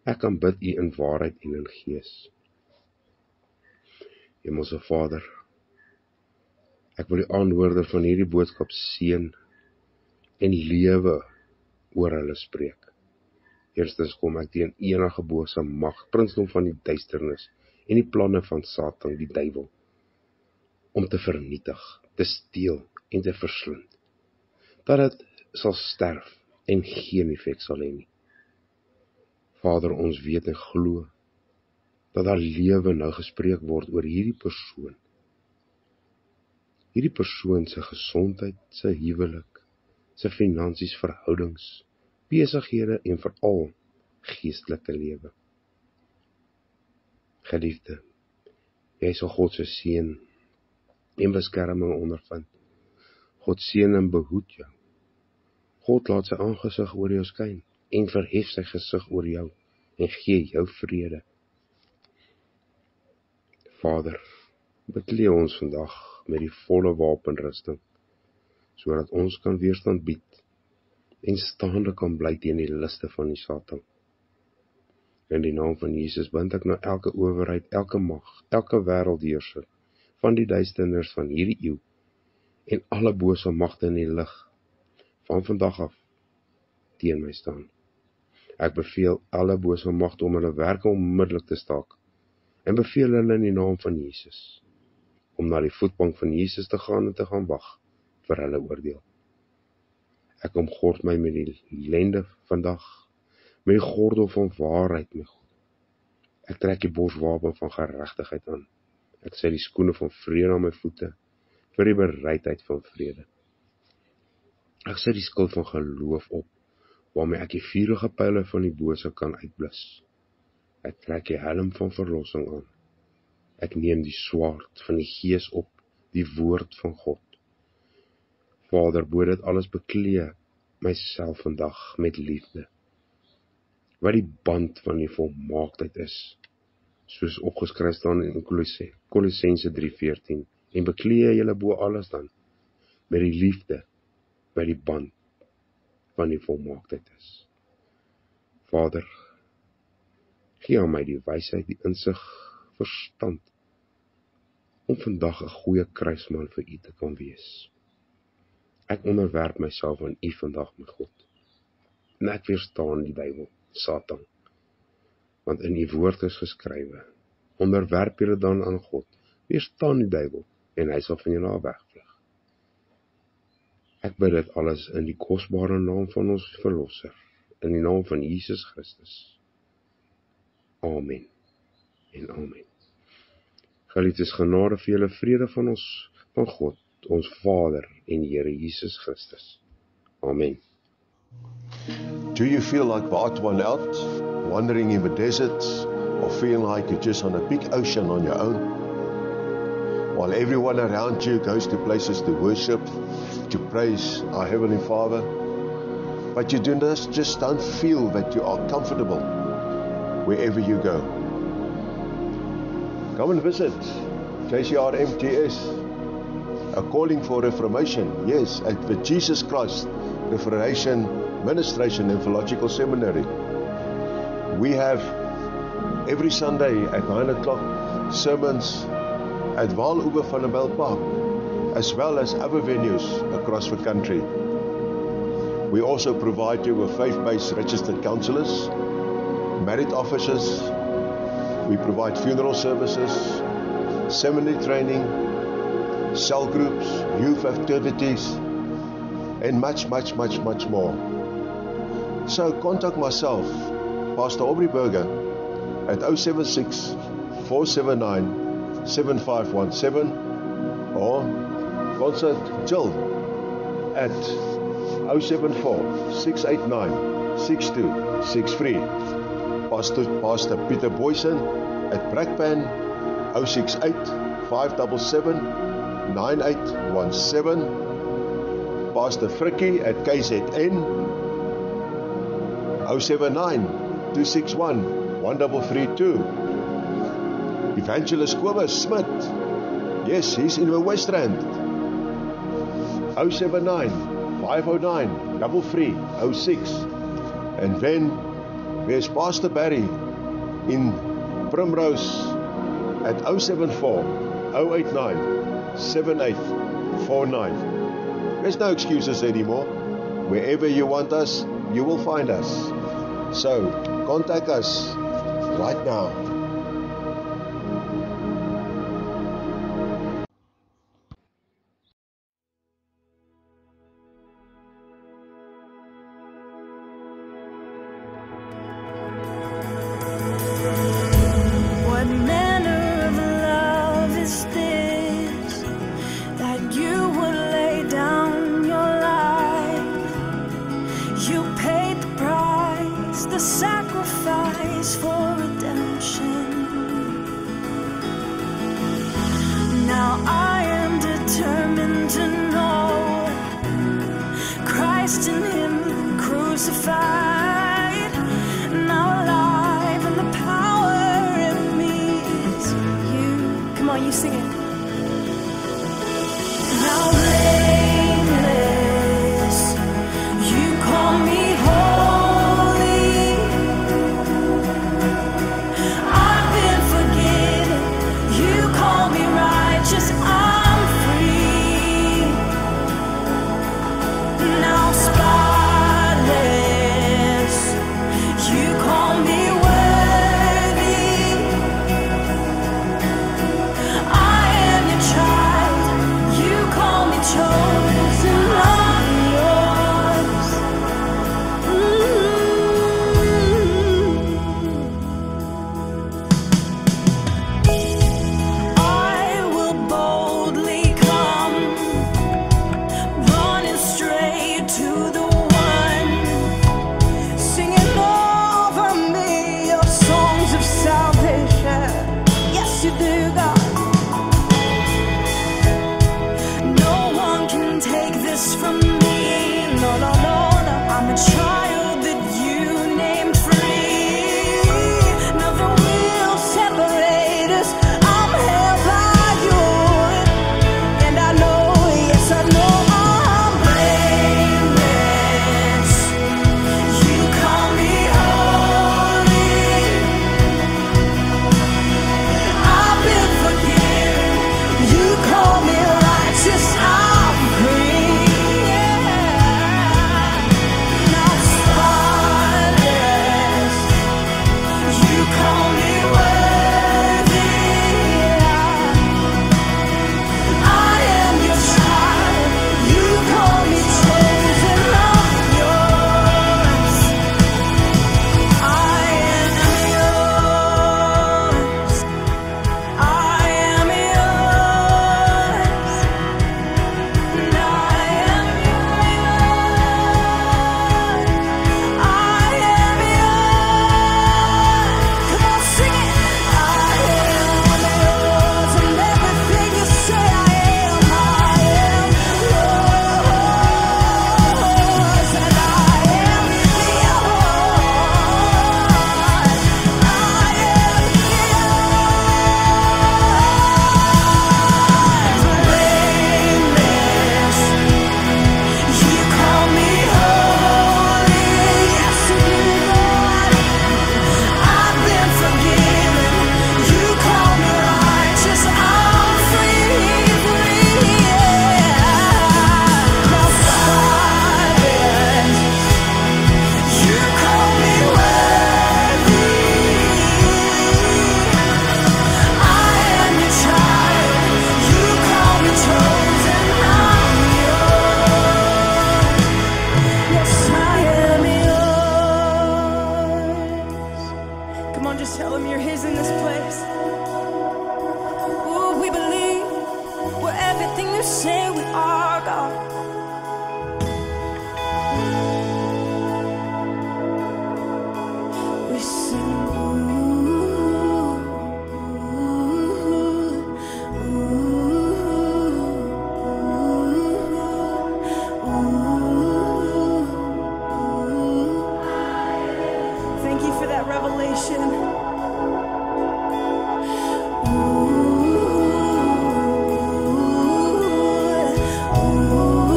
ek aanbid U in waarheid en in gees. Hemelse Vader, ek wil die aanhoorder van hierdie boodskap seën en lewe oor hulle spreek. Eerstens kom ek teen enige bose mag, prinsdom van die duisternis en die planne van Satan, die duiwel, om te vernietig, te steel en te verslind, dat dit sal sterf en geen effek sal hê nie. Vader, ons weet en glo, dat daar lewe nou gespreek word oor hierdie persoon. Hierdie persoon se gesondheid, sy huwelik, sy finansies, verhoudings, besighede en veral geestelike lewe. Geliefde, jy sal God se seën en beskerming ondervind. God seën en behoed jou. God laat sy aangesig oor jou skyn en verhef sy gesig oor jou en gee jou vrede. Vader, beklee ons vandag met die volle wapenrusting, sodat ons kan weerstand bied en staande kan bly teen die liste van die Satan. In die naam van Jesus bind ek nou elke owerheid, elke mag, elke wêreldheerser van die duisternis van hierdie eeu en alle bose magte in die lig van vandag af teen my staan. Ek beveel alle bose magte om hulle werke onmiddellik te staak en beveel hulle in die naam van Jesus om na die voetbank van Jesus te gaan en te gaan wag vir hulle oordeel. Ek omgord my met die lende vandag, met die gordel van waarheid, my God. Ek trek die borswapen van geregtigheid aan. Ek sit die skoene van vrede aan my voete, vir die bereidheid van vrede. Ek sit die skild van geloof op, waarmee ek die vurige pyle van die bose kan uitblus. Ek trek die helm van verlossing aan. Ek neem die swaard van die Gees op, die woord van God. Vader, bo dit alles beklee myself vandag met liefde, wat die band van die volmaaktheid is, soos opgeskryf staan in Kolossense 3:14, en beklee julle bo alles dan, met die liefde, wat die band van die volmaaktheid is. Vader, gee aan my die wysheid, die insig, verstand, om vandag 'n goeie kruisman vir U te kan wees. Ek onderwerp myself aan U vandag, my God, en ek weerstaan die duiwel, Satan, want in U woord is geskrywe, onderwerp julle dan aan God, weerstaan die duiwel, en hy sal van julle af wegvlug. Ek bid dit alles in die kosbare naam van ons Verlosser, in die naam van Jesus Christus. Amen en amen. Geliefdes, genade vir julle, vrede van God, ons Vader en Here Jesus Christus. Amen. Do you feel like the odd one out, wandering in the desert, or feel like you're just on a big ocean on your own? While everyone around you goes to places to worship, to praise our Heavenly Father, but you just don't feel that you are comfortable wherever you go. Come and visit JCR MTS, a calling for reformation, yes, at the Jesus Christ Reformation Ministration and Theological Seminary. We have every Sunday at 9 o'clock sermons at Vaal Oewe van der Bijl Park, as well as other venues across the country. We also provide you with faith-based registered counsellors, married officers. We provide funeral services, seminary training, cell groups, youth activities, and much more. So contact myself, Pastor Aubrey Berger, at 076 479 7517, or consult Jill at 074 689 6263. Pastor Peter Boyson at Brakpan 068 577 9817. Pastor Frikkie at KZN 079 261 1332. Evangelist Kobus Smit, yes, he's in the West Rand, 079 509 3306. And then there's Pastor Barry in Primrose at 074 089 7849. There's no excuses anymore. Wherever you want us, you will find us. So contact us right now. What manner of love is this, that you would lay down your life? You paid the price, the sacrifice for redemption. Now I am determined to know Christ in Him crucified, now alive, and the power in me is you. Come on, you sing it. Now blameless, you call me holy. I've been forgiven, you call me righteous. I'm free. Now spotless, you call me worthy. I this from me. No, no, no, no. I'm a child that you named free. Nothing will separate us. I'm held by you, and I know, yes, I know I'm blameless. You call me holy. I've been forgiven. You call me righteous. I'm free. Now spotless. You call me worthy. I am your child. You call me chosen. I'm yours. I am yours. I am yours. And I am yours. I am yours. Come on, sing it. I am yours. And everything you say, I am yours. And I am blameless. You call me holy. Yes, you do, Lord. I've been forgiven. You call me righteous. I'm free, free. Now spotless. You call me worthy. I am your child. You call me chosen. I'm yours. Yes, I am yours. Come on, just tell him you're his in this place. Ooh, we believe we're everything you say we are, God. We sing, thank you for that revelation. Ooh, ooh, ooh.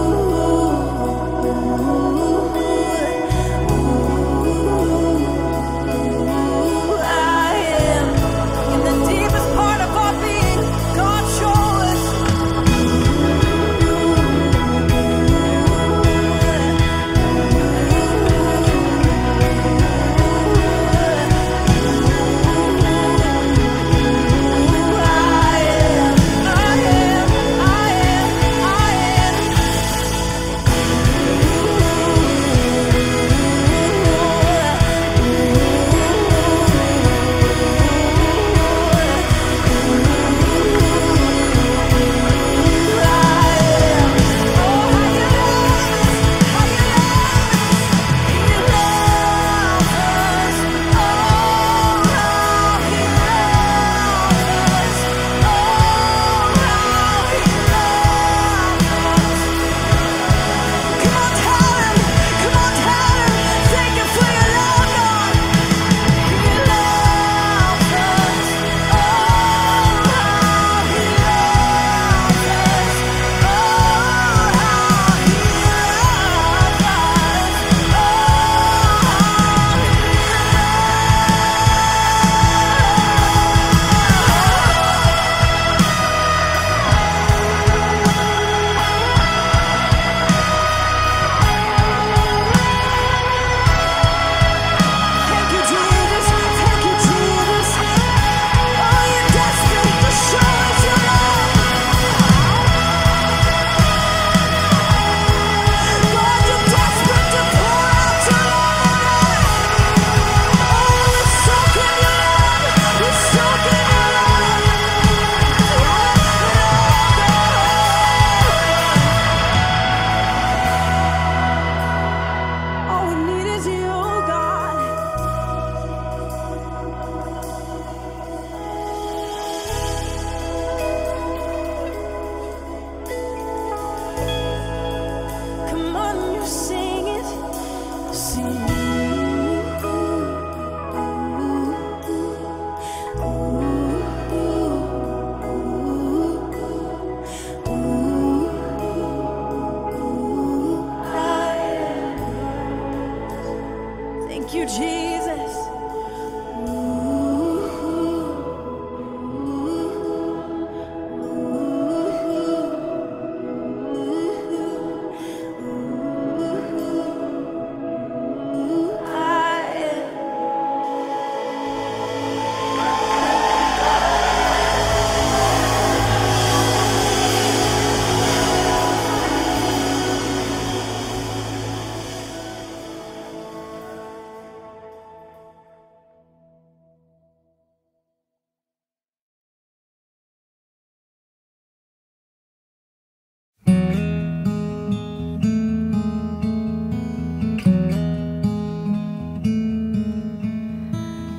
Jesus.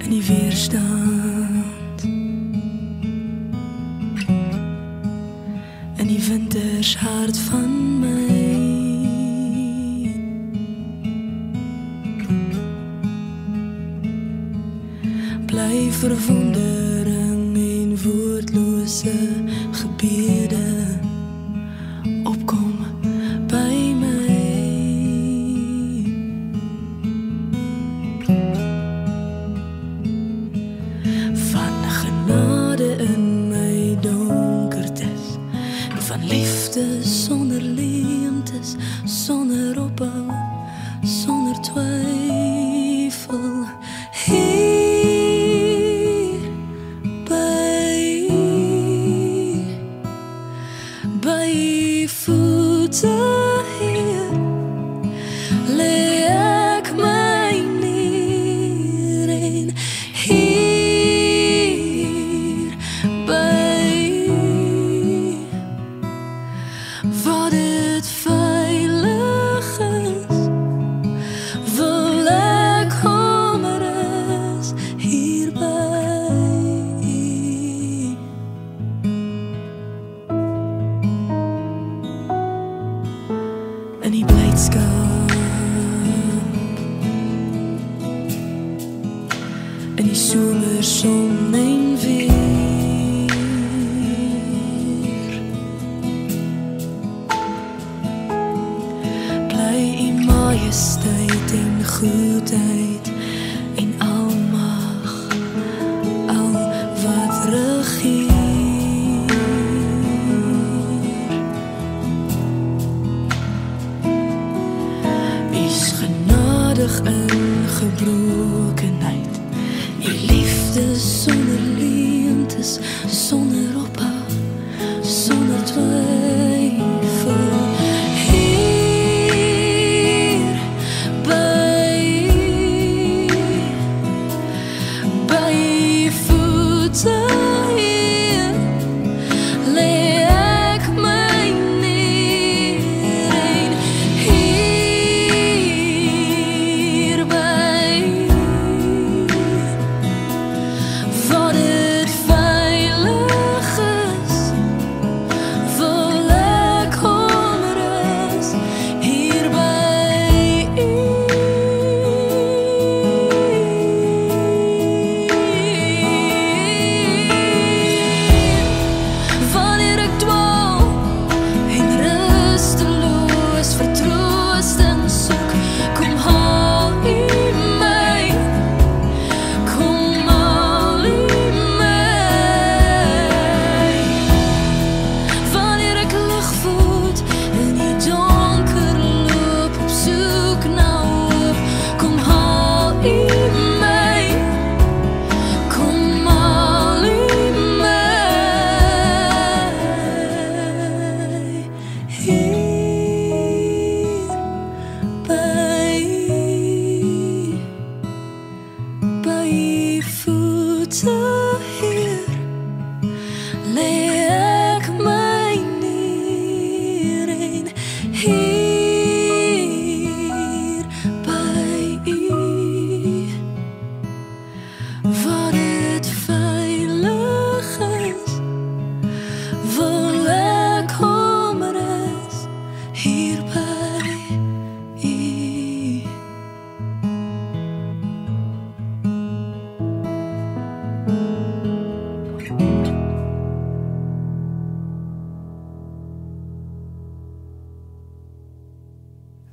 In die weerstand, in die winters hart van my, bly verwondering en woordlose gebede opkom by my. Van liefde sonder leemtes, sonder opbou, sonder twyfel. Hier by voete Heer, lê ek my neer en hier wat dit veilig is, wil ek kommer is hierby. In die blydskap, in die somerson en weer, majesteit en goedheid en almag, al wat regeer. Is genadig in gebrokenheid, die liefde sonder leemtes, sonder ophou, sonder twyfel.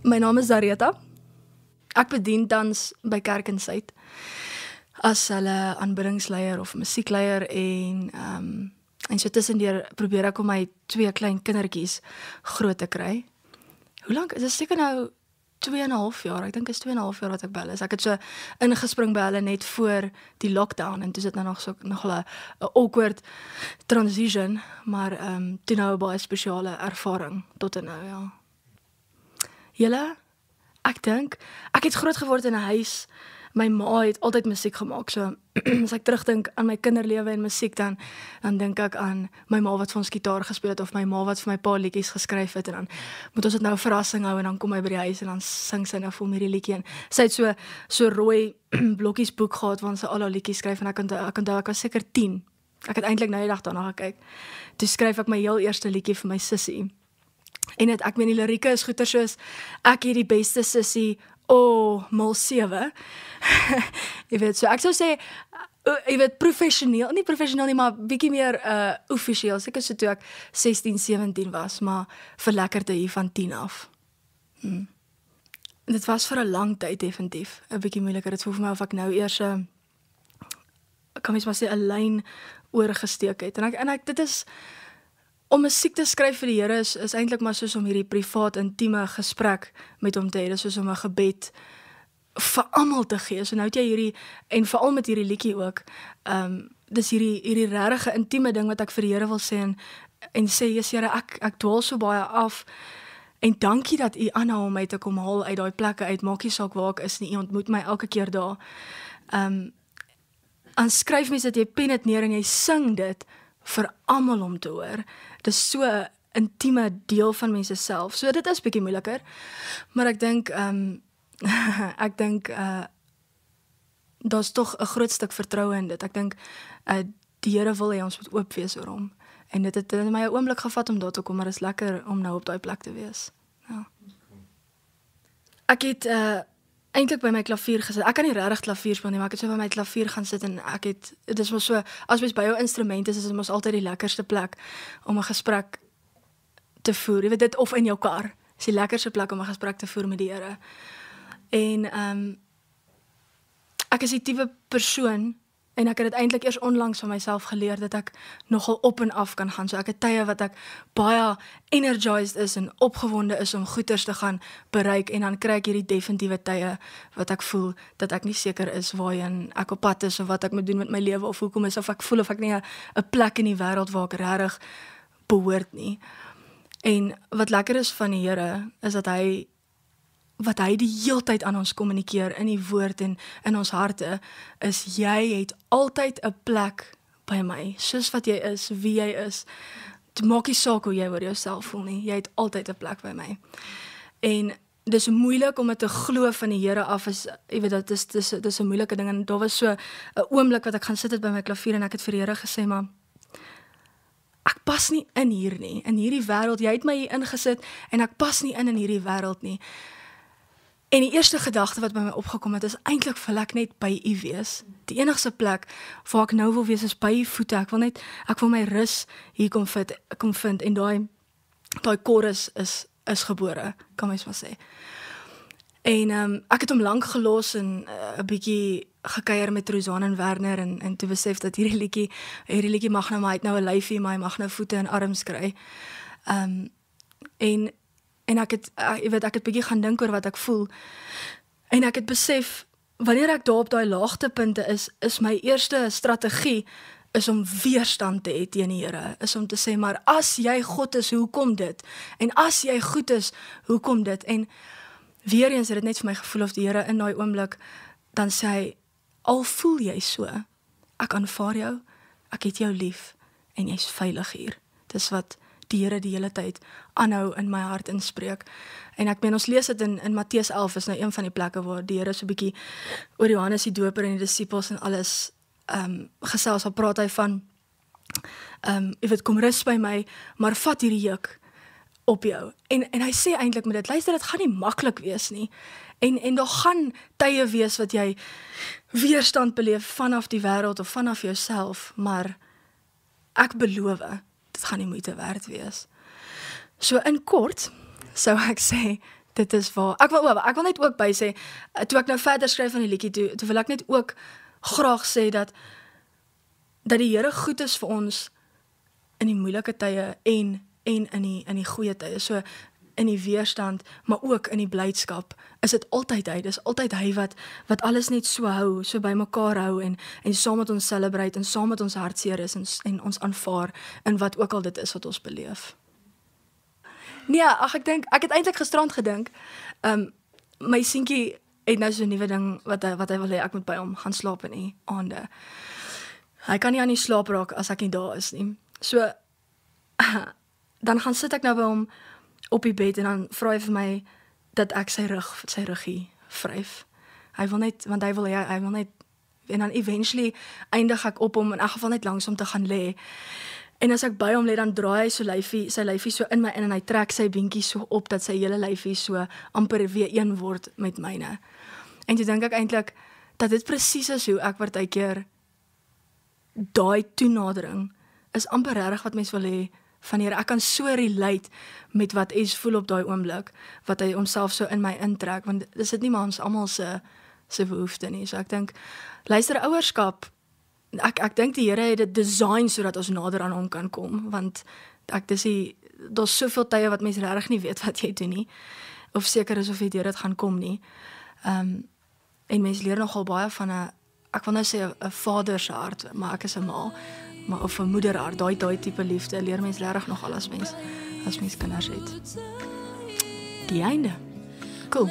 My naam is Zareta. Ek bedien tans by Kerk in Suid as hulle aanbiddingsleier of musiekleier en so tussendeur probeer ek om my 2 klein kindertjies groot te kry. Hoe lank? Dit is seker nou 2,5 jaar, ek dink is 2,5 jaar wat ek by hulle is. Ek het so ingespring by hulle net voor die lockdown en toe is dit nou nog 'n awkward transition, maar toe nou 'n baie spesiale ervaring tot en nou, ja. Julle, ek dink, ek het groot geword in 'n huis. My ma het altyd musiek gemaak, so as ek terugdink aan my kinderlewe en musiek, dan dink ek aan my ma wat vir ons gitaar gespeel het, of my ma wat vir my pa liedjies geskryf het, en dan moet ons dit nou 'n verrassing hou, en dan kom hy by die huis, en dan sing sy nou vir hom hierdie liedjie, en sy het so rooi blokkies boek gehad, waar sy al haar liedjies skryf, en ek onthou, ek was seker 10, ek het eintlik nou die dag daarna gekyk, toe skryf ek my heel eerste liedjie vir my sussie, en ek meen die lirieke is goeie soos, ek het die beste sussie, mal 7. Jy weet, so ek sou sê, jy weet, nie professioneel nie, maar bietjie meer offisieel, seker so toe ek 16, 17 was, maar verlekkerde hier van 10 af. Dit was vir 'n lang tyd definitief, 'n bietjie moeiliker, dit voel vir my of ek nou eers, kan mens maar sê, 'n lyn oorgesteek het, en dit is, om musiek te skryf vir die Here is eintlik maar soos om hierdie privaat, intieme gesprek met hom te hê, dis soos om 'n gebed vir almal te gee, so nou het jy hierdie, en veral met hierdie liedjie ook, dis hierdie regtig intieme ding wat ek vir die Here wil sê, en sê, Jesus Here, ek dwaal so baie af, en dankie dat U aanhou om my te kom haal uit daai plekke uit, maak nie saak waar ek is nie, U ontmoet my elke keer daar, en skryf mens dat jy pen dit neer, en jy sing dit, vir almal om te hoor. Dit is so 'n intieme deel van mense self. So dit is bietjie moeiliker. Maar ek dink daar's tog 'n groot stuk vertroue in dit. Ek dink die Here wil hê ons moet oop wees oor hom. En dit het my 'n oomblik gevat om daar te kom, maar dit is lekker om nou op daai plek te wees. Ja. Ek het eintlik by my klavier gesit. Ek kan nie regtig klavier speel nie, maar ek het so by my klavier gaan sit en dit is mos so, as mens by jou instrument is dit mos altyd die lekkerste plek om 'n gesprek te voer. Jy weet dit, of in jou kar. Is die lekkerste plek om 'n gesprek te voer met die Here. En ek is die tipe persoon, en ek het dit eintlik eers onlangs van myself geleer, dat ek nogal op en af kan gaan. So ek het tye wat ek baie energized is en opgewonde is om goeders te gaan bereik, en dan kry ek hierdie definitiewe tye wat ek voel dat ek nie seker is waarheen ek op pad is, of wat ek moet doen met my lewe, of hoekom is, of ek voel of ek nie 'n plek in die wêreld waar ek regtig behoort nie. En wat lekker is van die Here, is dat wat hy die heeltyd aan ons kommunikeer in die woord en in ons harte, is jy het altyd 'n plek by my, soos wat jy is, wie jy is. Dit maak nie saak hoe jy oor jouself voel nie, jy het altyd 'n plek by my. En dis moeilik om dit te glo van die Here af, jy weet, dis 'n moeilike ding, en daar was so 'n oomblik wat ek gaan sit het by my klavier, en ek het vir die Here gesê, maar ek pas nie in hier nie, in hierdie wêreld, jy het my hier ingesit, en ek pas nie in hierdie wêreld nie. En die eerste gedagte wat by my opgekom het, is eintlik wil ek net by U wees. Die enigste plek waar ek nou wil wees is by U voete. Ek wil my rus hier kom vind, en daai chorus is gebore, kan mens maar sê. En ek het hom lank gelos en 'n bietjie gekuier met Rosanne en Werner, en toe besef dat hierdie liedjie mag nou, maar hy het nou 'n lyfie, maar hy mag nou voete en arms kry. En ek het bietjie gaan dink oor wat ek voel, en ek het besef, wanneer ek daar op daai laagtepunte is my eerste strategie, is om weerstand te hê teen die Here, is om te sê, maar as jy God is, hoekom dit? En as jy goed is, hoekom dit? En weer eens het dit net vir my gevoel of die Here in daai oomblik, dan sê hy, al voel jy so, ek aanvaar jou, ek het jou lief, en jy's veilig hier. Dis wat die Here die hele tyd aanhou in my hart inspreek. En ek meen, ons lees dit in Matteus 11, is nou een van die plekke waar die Here so bietjie oor Johannes die Doper en die disippels en alles gesels, al praat hy van, jy weet, kom rus by my, maar vat hierdie juk op jou. En hy sê eintlik met dit, luister, dit gaan nie maklik wees nie. En daar gaan tye wees wat jy weerstand beleef vanaf die wêreld of vanaf jouself, maar ek beloof, dit gaan nie moeite werd wees. So in kort, sou ek sê, Dit is waar. Ek wil net ook by sê, toe ek nou verder skryf van die liedjie, toe wil ek net ook graag sê dat die Here goed is vir ons in die moeilike tye en in die goeie tye. So in die weerstand, maar ook in die blydskap, is dit altyd hy. Dis altyd hy wat alles net so hou, so by mekaar hou en saam met ons celebrate en saam met ons hartseer is en ons aanvaar in wat ook al dit is wat ons beleef. Nee, ek het eintlik gisterand gedink, my seentjie het nou so 'n nuwe ding wat hy wil hê ek moet by hom gaan slaap in die aande. Hy kan nie aan die slaap raak as ek nie daar is nie. So dan gaan sit ek nou by hom op die bed en dan vra hy vir my dat ek sy ruggie vryf. Hy wil net, want hy wil net, en dan eventually eindig ek op hom in elk geval net langs om te gaan lê. En as ek by hom lê, dan draai hy sy lyfie so in my in en hy trek sy beentjie so op dat sy hele lyfie so amper weer een word met myne. En toe dink ek eintlik dat dit presies is hoe ek partykeer daai toenadering is amper regtig wat mens wil hê van Here. Ek kan so relate met wat Es voel op daai oomblik, wat hy homself so in my intrek, want dis dit nie maar ons almal se behoefte nie. So ek dink, luister, ouerskap, ek dink die Here het dit design sodat ons nader aan hom kan kom, want daar's soveel tye wat mens regtig nie weet wat jy doen nie, of seker is of jy deur dit gaan kom nie. En mens leer nogal baie van ek wil nou sê 'n vader se hart, maar ek is 'n ma, maar of 'n moederhart, daai tipe liefde leer mens regtig nog al as mens kinders het. Die einde. Cool.